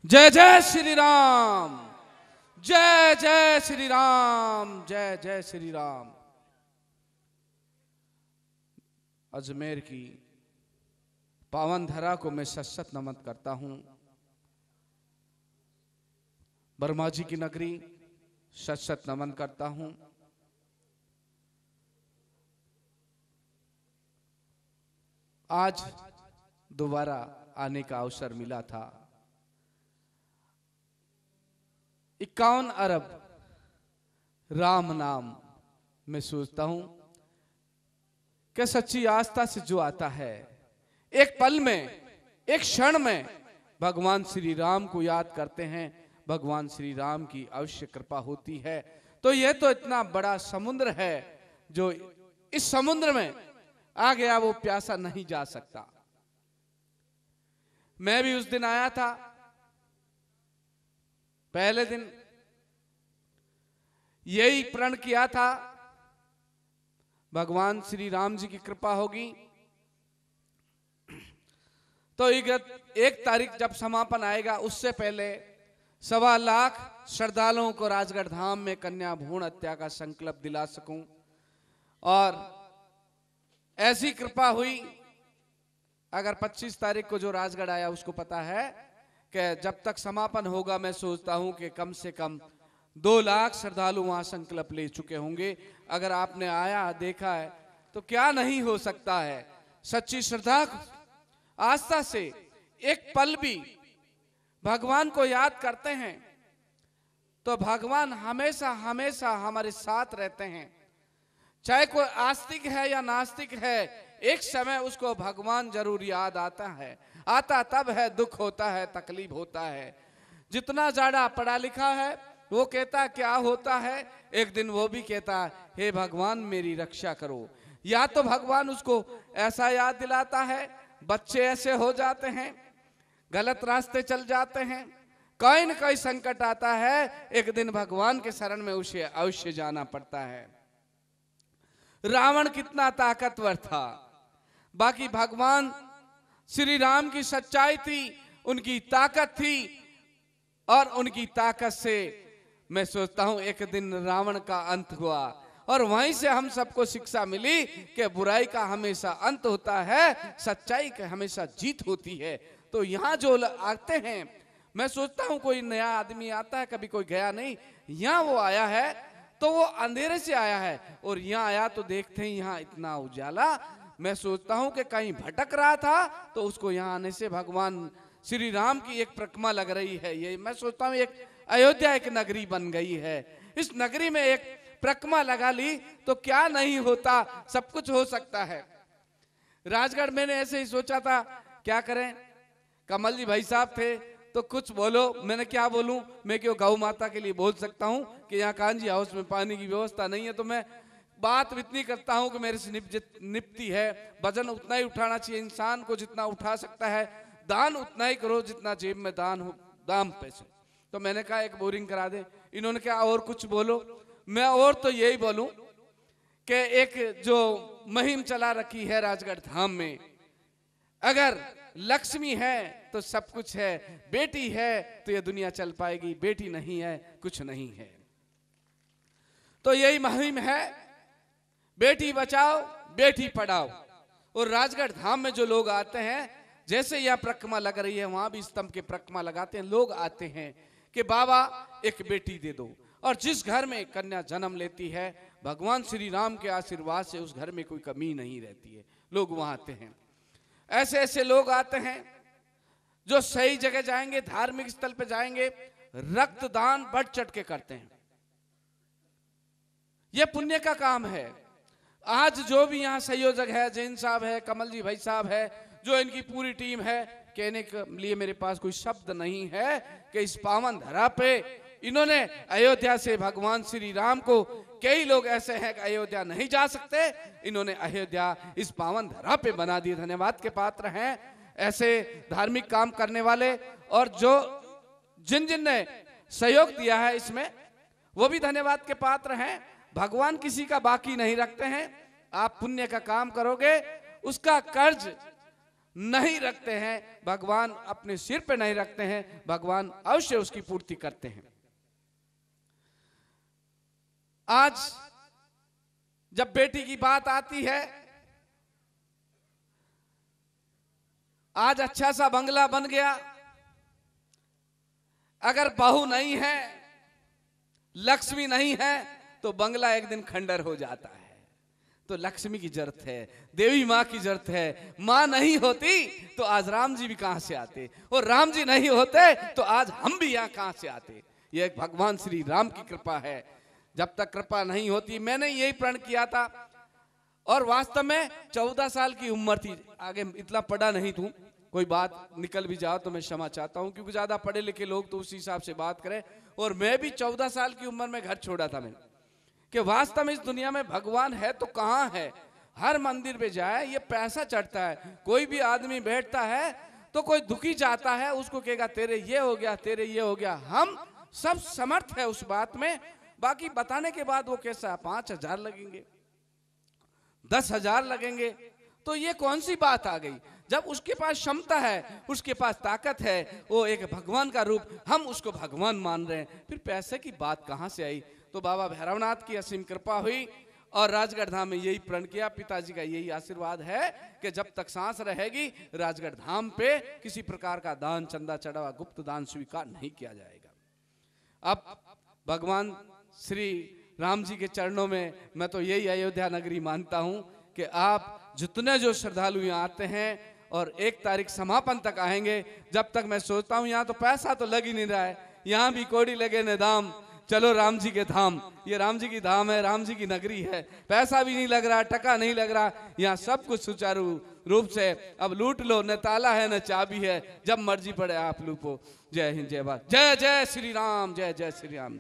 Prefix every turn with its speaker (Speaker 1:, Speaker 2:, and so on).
Speaker 1: जय जय श्री राम, जय जय श्री राम, जय जय श्री राम। अजमेर की पावन धरा को मैं सशत नमन करता हूं। बर्मा जी की नगरी सशत नमन करता हूं। आज दोबारा आने का अवसर मिला था। 51 अरब राम नाम मैं सोचता हूं कि सच्ची आस्था से जो आता है, एक पल में, एक क्षण में भगवान श्री राम को याद करते हैं, भगवान श्री राम की अवश्य कृपा होती है। तो यह तो इतना बड़ा समुद्र है, जो इस समुद्र में आ गया वो प्यासा नहीं जा सकता। मैं भी उस दिन आया था, पहले दिन यही प्रण किया था, भगवान श्री राम जी की कृपा होगी तो 1 तारीख जब समापन आएगा, उससे पहले 1.25 लाख श्रद्धालुओं को राजगढ़ धाम में कन्या भ्रूण हत्या का संकल्प दिला सकूं। और ऐसी कृपा हुई, अगर 25 तारीख को जो राजगढ़ आया उसको पता है कि जब तक समापन होगा, मैं सोचता हूं कि कम से कम 2 लाख श्रद्धालु वहां संकल्प ले चुके होंगे। अगर आपने आया देखा है तो क्या नहीं हो सकता है। सच्ची श्रद्धा आस्था से एक पल भी भगवान को याद करते हैं तो भगवान हमेशा हमेशा हमारे साथ रहते हैं। चाहे कोई आस्तिक है या नास्तिक है, एक समय उसको भगवान जरूर याद आता है। आता तब है, दुख होता है, तकलीफ होता है। जितना ज्यादा पढ़ा लिखा है वो कहता क्या होता है, एक दिन वो भी कहता हे भगवान मेरी रक्षा करो। या तो भगवान उसको ऐसा याद दिलाता है, बच्चे ऐसे हो जाते हैं, गलत रास्ते चल जाते हैं, कोई न कोई संकट आता है, एक दिन भगवान के शरण में उसे अवश्य जाना पड़ता है। रावण कितना ताकतवर था, बाकी भगवान श्री राम की सच्चाई थी, उनकी ताकत थी, और उनकी ताकत से मैं सोचता हूं एक दिन रावण का अंत हुआ। और वहीं से हम सबको शिक्षा मिली कि बुराई का हमेशा अंत होता है, सच्चाई की हमेशा जीत होती है। तो यहाँ जो आते हैं, मैं सोचता हूँ कोई नया आदमी आता है, कभी कोई गया नहीं, यहाँ वो आया है तो वो अंधेरे से आया है, और यहाँ आया तो देखते हैं यहाँ इतना उजाला। मैं सोचता हूँ कि कहीं भटक रहा था तो उसको यहाँ आने से भगवान श्री राम की एक परिक्रमा लग रही है। ये मैं सोचता हूँ एक अयोध्या एक नगरी बन गई है। इस नगरी में एक परिक्रमा लगा ली तो क्या नहीं होता, सब कुछ हो सकता है। राजगढ़ मैंने ऐसे ही सोचा था क्या करें, कमल जी भाई साहब थे तो कुछ बोलो। मैंने क्या बोलूं, मैं क्यों गौ माता के लिए बोल सकता हूं कि यहाँ कांजी हाउस में पानी की व्यवस्था नहीं है, तो मैं बात इतनी करता हूं कि मेरे से निपती है। वजन उतना ही उठाना चाहिए इंसान को जितना उठा सकता है, दान उतना ही करो जितना जेब में दान हो, दाम पैसे। तो मैंने कहा एक बोरिंग करा दे। इन्होंने कहा और कुछ बोलो। मैं और तो यही बोलूं कि एक जो मुहिम चला रखी है राजगढ़ धाम में, अगर लक्ष्मी है तो सब कुछ है, बेटी है तो ये दुनिया चल पाएगी, बेटी नहीं है कुछ नहीं है। तो यही मुहिम है, बेटी बचाओ बेटी पढ़ाओ। और राजगढ़ धाम में जो लोग आते हैं, जैसे यह परिक्रमा लग रही है, वहां भी स्तंभ के परिक्रमा लगाते हैं, लोग आते हैं कि बाबा एक बेटी दे दो। और जिस घर में कन्या जन्म लेती है, भगवान श्री राम के आशीर्वाद से उस घर में कोई कमी नहीं रहती है, लोग वहां आते हैं। ऐसे ऐसे लोग आते हैं जो सही जगह जाएंगे, धार्मिक स्थल पे जाएंगे, रक्तदान बढ़ चढ़ के करते हैं। यह पुण्य का काम है। आज जो भी यहाँ संयोजक है, जैन साहब है, कमल जी भाई साहब है, जो इनकी पूरी टीम है, कहने के लिए मेरे पास कोई शब्द नहीं है कि इस पावन धरा पे इन्होंने अयोध्या से भगवान श्री राम को, कई लोग ऐसे हैं कि अयोध्या नहीं जा सकते, इन्होंने अयोध्या इस पावन धरा पे बना दी। धन्यवाद के पात्र हैं ऐसे धार्मिक काम करने वाले, और जो जिन जिन ने सहयोग दिया है इसमें, वो भी धन्यवाद के पात्र हैं। भगवान किसी का बाकी नहीं रखते हैं। आप पुण्य का काम करोगे, उसका कर्ज नहीं रखते हैं, भगवान अपने सिर पे नहीं रखते हैं, भगवान अवश्य उसकी पूर्ति करते हैं। आज जब बेटी की बात आती है, आज अच्छा सा बंगला बन गया, अगर बहू नहीं है, लक्ष्मी नहीं है, तो बंगला एक दिन खंडर हो जाता है। तो लक्ष्मी की जरूरत है, देवी माँ की जरूरत है। माँ नहीं होती तो आज राम जी भी कहां से आते, और राम जी नहीं होते तो आज हम भी यहाँ कहां से आते। यह एक भगवान श्री राम की कृपा है। जब तक कृपा नहीं होती, मैंने यही प्रण किया था, और वास्तव में 14 साल की उम्र थी। आगे इतना पढ़ा नहीं तू, कोई बात निकल भी जाओ तो मैं क्षमा चाहता हूं, क्योंकि ज्यादा पढ़े लिखे लोग तो उसी हिसाब से बात करें। और मैं भी 14 साल की उम्र में घर छोड़ा था मैंने, कि वास्तव में इस दुनिया में भगवान है तो कहां है। हर मंदिर पे जाए ये पैसा चढ़ता है, कोई भी आदमी बैठता है तो कोई दुखी जाता है, उसको कहेगा तेरे ये हो गया, तेरे ये हो गया। हम सब समर्थ है उस बात में, बाकी बताने के बाद वो कैसा 5,000 लगेंगे, 10,000 लगेंगे, तो ये कौन सी बात आ गई। जब उसके पास क्षमता है, उसके पास ताकत है, वो एक भगवान का रूप, हम उसको भगवान मान रहे हैं, फिर पैसे की बात कहां से आई। तो बाबा भैरवनाथ की असीम कृपा हुई और राजगढ़ धाम में यही प्रण किया। पिताजी का यही आशीर्वाद है कि जब तक सांस रहेगी राजगढ़ धाम पे किसी प्रकार का दान, चंदा, चढ़ावा, गुप्त दान स्वीकार नहीं किया जाएगा। अब भगवान श्री राम जी के चरणों में मैं तो यही अयोध्या नगरी मानता हूं कि आप जितने जो श्रद्धालु यहाँ आते हैं और 1 तारीख समापन तक आएंगे, जब तक मैं सोचता हूं यहाँ तो पैसा तो लग ही नहीं रहा है, यहाँ भी कोड़ी लगे न दाम, चलो राम जी के धाम। ये राम जी की धाम है, राम जी की नगरी है, पैसा भी नहीं लग रहा, टका नहीं लग रहा, यहाँ सब कुछ सुचारू रूप से। अब लूट लो, न ताला है न चाबी है, जब मर्जी पड़े आप लूटो। जय हिंद, जय भारत, जय जय श्री राम, जय जय श्री राम।